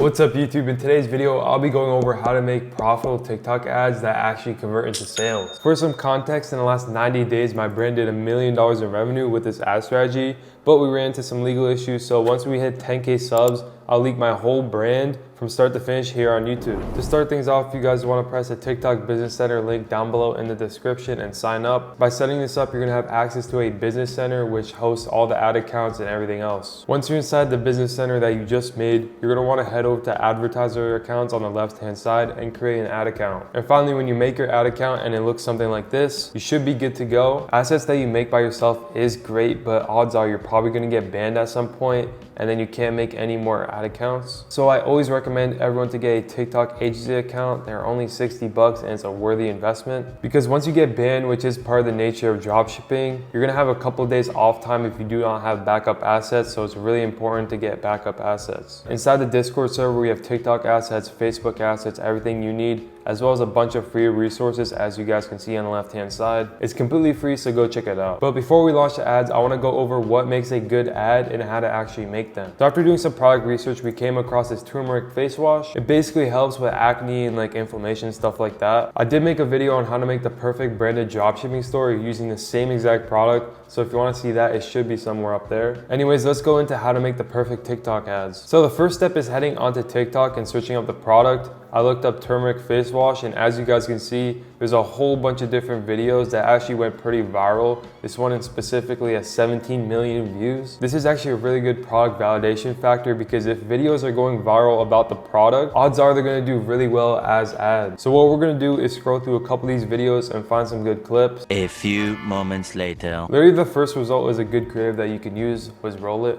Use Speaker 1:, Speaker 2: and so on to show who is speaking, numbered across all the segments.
Speaker 1: What's up YouTube? In today's video, I'll be going over how to make profitable TikTok ads that actually convert into sales. For some context, in the last 90 days, my brand did $1 million in revenue with this ad strategy, but we ran into some legal issues. So once we hit 10K subs, I'll leak my whole brand from start to finish here on YouTube. To start things off, you guys want to press the TikTok Business Center link down below in the description and sign up. By setting this up, you're gonna have access to a business center which hosts all the ad accounts and everything else. Once you're inside the business center that you just made, you're gonna want to head over to advertiser accounts on the left hand side and create an ad account. And finally, when you make your ad account and it looks something like this, you should be good to go. Assets that you make by yourself is great, but odds are you're probably gonna get banned at some point and then you can't make any more ad accounts. So I always recommend everyone to get a TikTok agency account. They're only 60 bucks and it's a worthy investment, because once you get banned, which is part of the nature of dropshipping, you're gonna have a couple of days off time if you do not have backup assets. So it's really important to get backup assets. Inside the Discord server, we have TikTok assets, Facebook assets, everything you need, as well as a bunch of free resources, as you guys can see on the left hand side. It's completely free, so go check it out. But before we launch the ads, I wanna go over what makes a good ad and how to actually make them. So after doing some product research, we came across this turmeric face wash. It basically helps with acne and like inflammation, stuff like that. I did make a video on how to make the perfect branded dropshipping store using the same exact product. So if you wanna see that, it should be somewhere up there. Anyways, let's go into how to make the perfect TikTok ads. So the first step is heading onto TikTok and searching up the product. I looked up turmeric face wash, and as you guys can see, there's a whole bunch of different videos that actually went pretty viral. This one specifically has 17 million views. This is actually a really good product validation factor, because if videos are going viral about the product, odds are they're gonna do really well as ads. So what we're gonna do is scroll through a couple of these videos and find some good clips.
Speaker 2: A few moments later.
Speaker 1: Literally the first result is a good creative that you can use was roll it.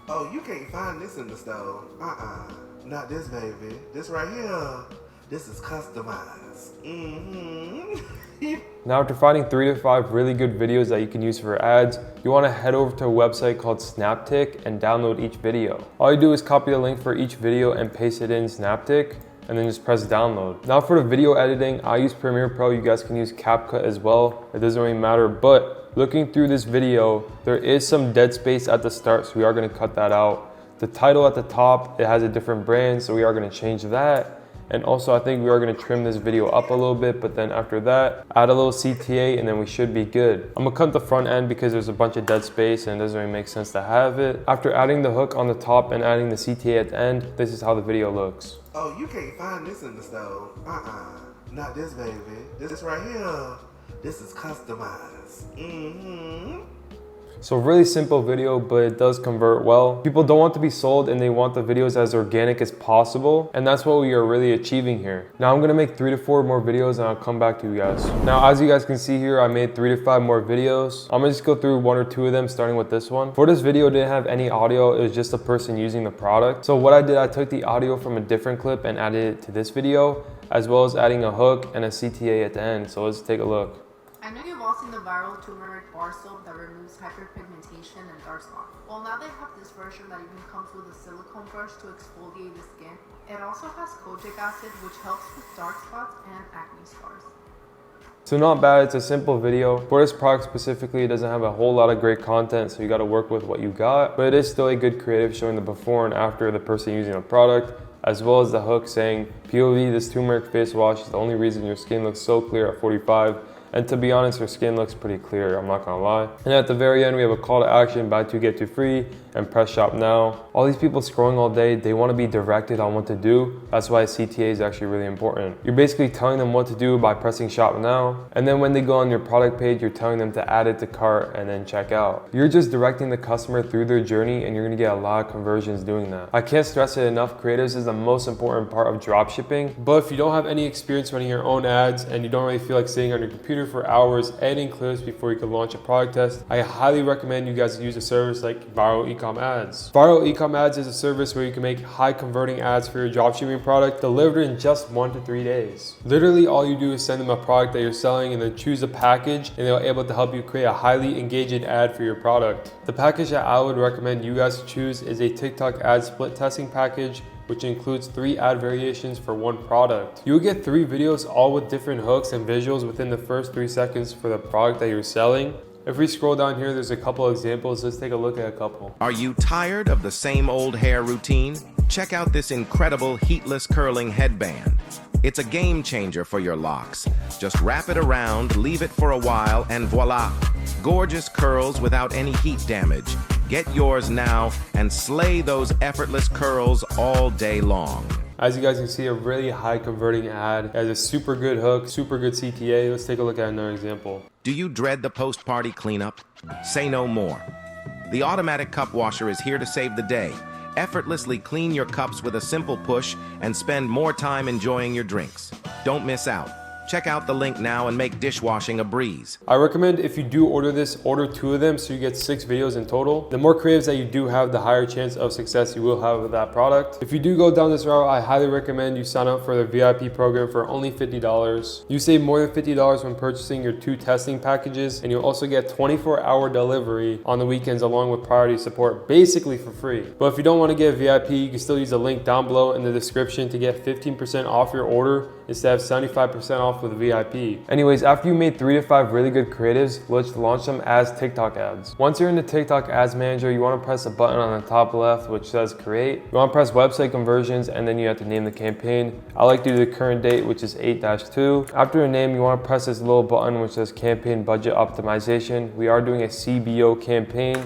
Speaker 3: Oh, you can't find this in the store. Not this, baby. This right here. This is customized.
Speaker 1: Now, after finding 3 to 5 really good videos that you can use for ads, you want to head over to a website called Snaptic and download each video. All you do is copy the link for each video and paste it in Snaptic, and then just press download. Now for the video editing, I use Premiere Pro. You guys can use CapCut as well. It doesn't really matter, but looking through this video, there is some dead space at the start, so we are going to cut that out. The title at the top, it has a different brand, so we are going to change that. And also I think we are going to trim this video up a little bit, but then after that, add a little CTA and then we should be good. I'm going to cut the front end because there's a bunch of dead space and it doesn't really make sense to have it. After adding the hook on the top and adding the CTA at the end, this is how the video looks.
Speaker 3: Oh, you can't find this in the store. Not this, baby. This right here. This is customized.
Speaker 1: So really simple video, but it does convert well. People don't want to be sold and they want the videos as organic as possible. And that's what we are really achieving here. Now I'm gonna make 3 to 4 more videos and I'll come back to you guys. Now, as you guys can see here, I made 3 to 5 more videos. I'm gonna just go through 1 or 2 of them, starting with this one. For this video, it didn't have any audio. It was just a person using the product. So what I did, I took the audio from a different clip and added it to this video, as well as adding a hook and a CTA at the end. So let's take a look.
Speaker 4: I know you've all seen the viral turmeric bar soap that removes hyperpigmentation and dark spots. Well, now they have this version that even comes with a silicone brush to exfoliate the skin. It also has kojic acid, which helps with dark spots and acne scars.
Speaker 1: So not bad, it's a simple video. For this product specifically, it doesn't have a whole lot of great content, so you gotta work with what you got. But it is still a good creative showing the before and after of the person using the product, as well as the hook saying, POV, this turmeric face wash is the only reason your skin looks so clear at 45. And to be honest, her skin looks pretty clear, I'm not gonna lie. And at the very end, we have a call to action, buy 2, get 2 free, and press shop now. All these people scrolling all day, they wanna be directed on what to do. That's why CTA is actually really important. You're basically telling them what to do by pressing shop now. And then when they go on your product page, you're telling them to add it to cart and then check out. You're just directing the customer through their journey and you're gonna get a lot of conversions doing that. I can't stress it enough, creatives is the most important part of dropshipping. But if you don't have any experience running your own ads and you don't really feel like sitting on your computer for hours editing clips before you can launch a product test, I highly recommend you guys use a service like Ecom Adz. Ecom Adz is a service where you can make high converting ads for your dropshipping product delivered in just 1 to 3 days. Literally all you do is send them a product that you're selling and then choose a package, and they're able to help you create a highly engaging ad for your product. The package that I would recommend you guys choose is a TikTok ad split testing package, which includes 3 ad variations for 1 product. You'll get 3 videos all with different hooks and visuals within the first 3 seconds for the product that you're selling. If we scroll down here, there's a couple examples. Let's take a look at a couple.
Speaker 5: Are you tired of the same old hair routine? Check out this incredible heatless curling headband. It's a game changer for your locks. Just wrap it around, leave it for a while, and voila! Gorgeous curls without any heat damage. Get yours now and slay those effortless curls all day long.
Speaker 1: As you guys can see, a really high converting ad. It has a super good hook, super good CTA. Let's take a look at another example.
Speaker 5: Do you dread the post-party cleanup? Say no more. The automatic cup washer is here to save the day. Effortlessly clean your cups with a simple push and spend more time enjoying your drinks. Don't miss out. Check out the link now and make dishwashing a breeze.
Speaker 1: I recommend if you do order this, order 2 of them so you get 6 videos in total. The more creatives that you do have, the higher chance of success you will have with that product. If you do go down this route, I highly recommend you sign up for the VIP program for only $50. You save more than $50 when purchasing your 2 testing packages, and you'll also get 24-hour delivery on the weekends along with priority support, basically for free. But if you don't want to get VIP, you can still use the link down below in the description to get 15% off your order instead of 75% off with VIP. Anyways, after you made 3 to 5 really good creatives, let's launch them as TikTok ads. Once you're in the TikTok Ads Manager, you want to press a button on the top left which says create. You want to press website conversions, and then you have to name the campaign. I like to do the current date, which is 8-2. After the name, you want to press this little button which says campaign budget optimization. We are doing a CBO campaign,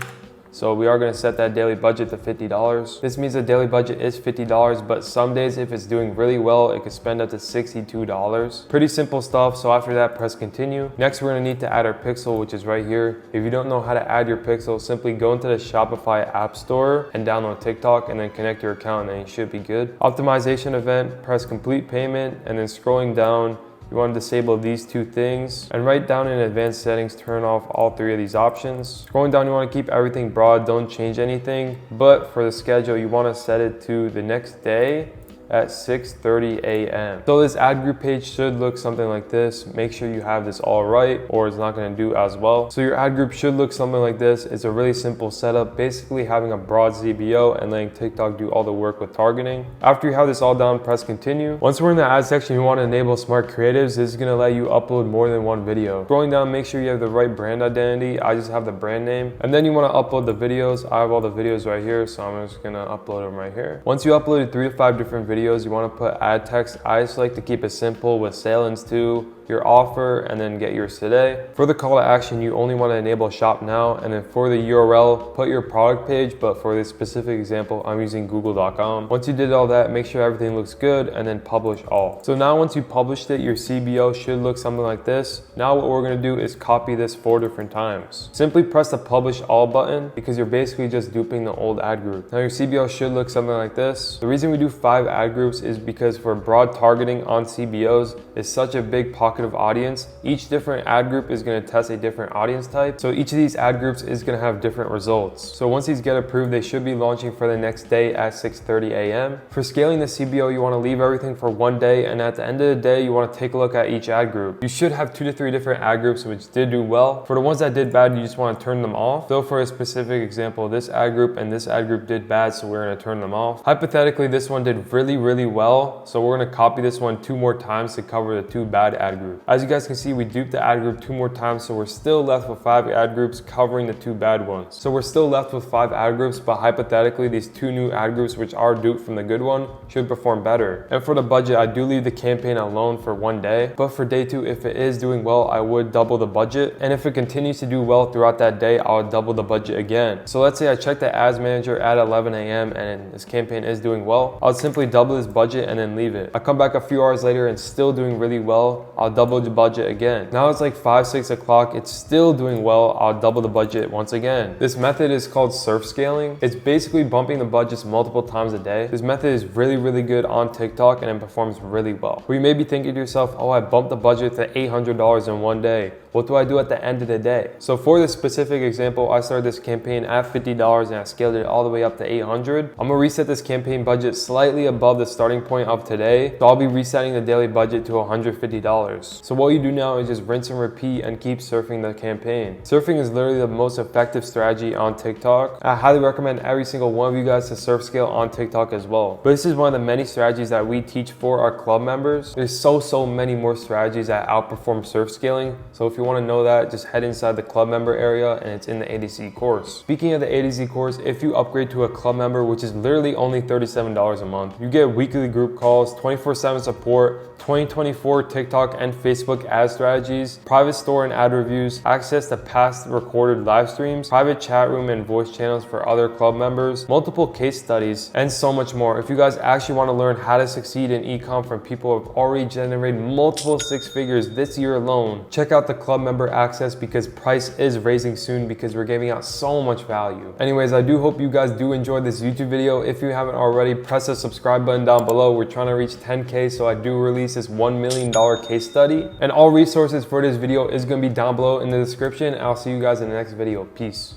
Speaker 1: so we are going to set that daily budget to $50. This means the daily budget is $50, but some days if it's doing really well, it could spend up to $62. Pretty simple stuff. So after that, press continue. Next, we're going to need to add our pixel, which is right here. If you don't know how to add your pixel, simply go into the Shopify App Store and download TikTok and then connect your account and you should be good. Optimization event, press complete payment, and then scrolling down, you want to disable these 2 things, and right down in advanced settings, turn off all 3 of these options. Scrolling down, you want to keep everything broad, don't change anything, but for the schedule, you want to set it to the next day at 6:30 a.m. So this ad group page should look something like this. Make sure you have this all right or it's not going to do as well. So your ad group should look something like this. It's a really simple setup, basically having a broad CBO and letting TikTok do all the work with targeting. After you have this all done, press continue. Once we're in the ad section, you want to enable smart creatives. This is going to let you upload more than 1 video. Scrolling down, make sure you have the right brand identity. I just have the brand name. And then you want to upload the videos. I have all the videos right here, so I'm just going to upload them right here. Once you uploaded 3 to 5 different videos, you want to put ad text. I just like to keep it simple with sale-ins to your offer and then get yours today. For the call to action, you only want to enable shop now, and then for the URL, put your product page, but for this specific example, I'm using google.com. Once you did all that, make sure everything looks good and then publish all. So now once you published it, your CBO should look something like this. Now what we're going to do is copy this 4 different times. Simply press the publish all button because you're basically just duping the old ad group. Now your CBO should look something like this. The reason we do 5 ad groups is because for broad targeting on CBOs is such a big pocket of audience. Each different ad group is going to test a different audience type. So each of these ad groups is going to have different results. So once these get approved, they should be launching for the next day at 6:30 a.m. For scaling the CBO, you want to leave everything for 1 day, and at the end of the day, you want to take a look at each ad group. You should have 2 to 3 different ad groups which did do well. For the ones that did bad, you just want to turn them off. So for a specific example, this ad group and this ad group did bad, so we're going to turn them off. Hypothetically, this one did really well, so we're going to copy this one 2 more times to cover the 2 bad ad groups. As you guys can see, we duped the ad group 2 more times, so we're still left with 5 ad groups covering the 2 bad ones. So we're still left with 5 ad groups, but hypothetically, these 2 new ad groups, which are duped from the good one, should perform better. And for the budget, I do leave the campaign alone for 1 day, but for day 2, if it is doing well, I would double the budget. And if it continues to do well throughout that day, I'll double the budget again. So let's say I check the ads manager at 11 a.m. and this campaign is doing well. I'll simply double this budget and then leave it. I come back a few hours later and still doing really well. I'll double the budget again. Now it's like 5-6 o'clock. It's still doing well. I'll double the budget once again. This method is called surf scaling. It's basically bumping the budgets multiple times a day. This method is really good on TikTok and it performs really well. But you may be thinking to yourself, oh, I bumped the budget to $800 in 1 day. What do I do at the end of the day? So for this specific example, I started this campaign at $50 and I scaled it all the way up to $800. I'm gonna reset this campaign budget slightly above the starting point of today. So I'll be resetting the daily budget to $150. So what you do now is just rinse and repeat and keep surfing the campaign. Surfing is literally the most effective strategy on TikTok. I highly recommend every single one of you guys to surf scale on TikTok as well. But this is one of the many strategies that we teach for our club members. There's so many more strategies that outperform surf scaling. So if you want to know that, just head inside the club member area and it's in the ADC course. Speaking of the ADC course, if you upgrade to a club member, which is literally only $37 a month, you get weekly group calls, 24/7 support, 2024 TikTok and Facebook ad strategies, private store and ad reviews, access to past recorded live streams, private chat room and voice channels for other club members, multiple case studies, and so much more. If you guys actually want to learn how to succeed in ecom from people who have already generated multiple six figures this year alone, check out the club member access because price is raising soon because we're giving out so much value. Anyways, I do hope you guys do enjoy this YouTube video. If you haven't already, press the subscribe button down below. We're trying to reach 10K, so I do release this $1 million case study. And all resources for this video is going to be down below in the description. I'll see you guys in the next video. Peace.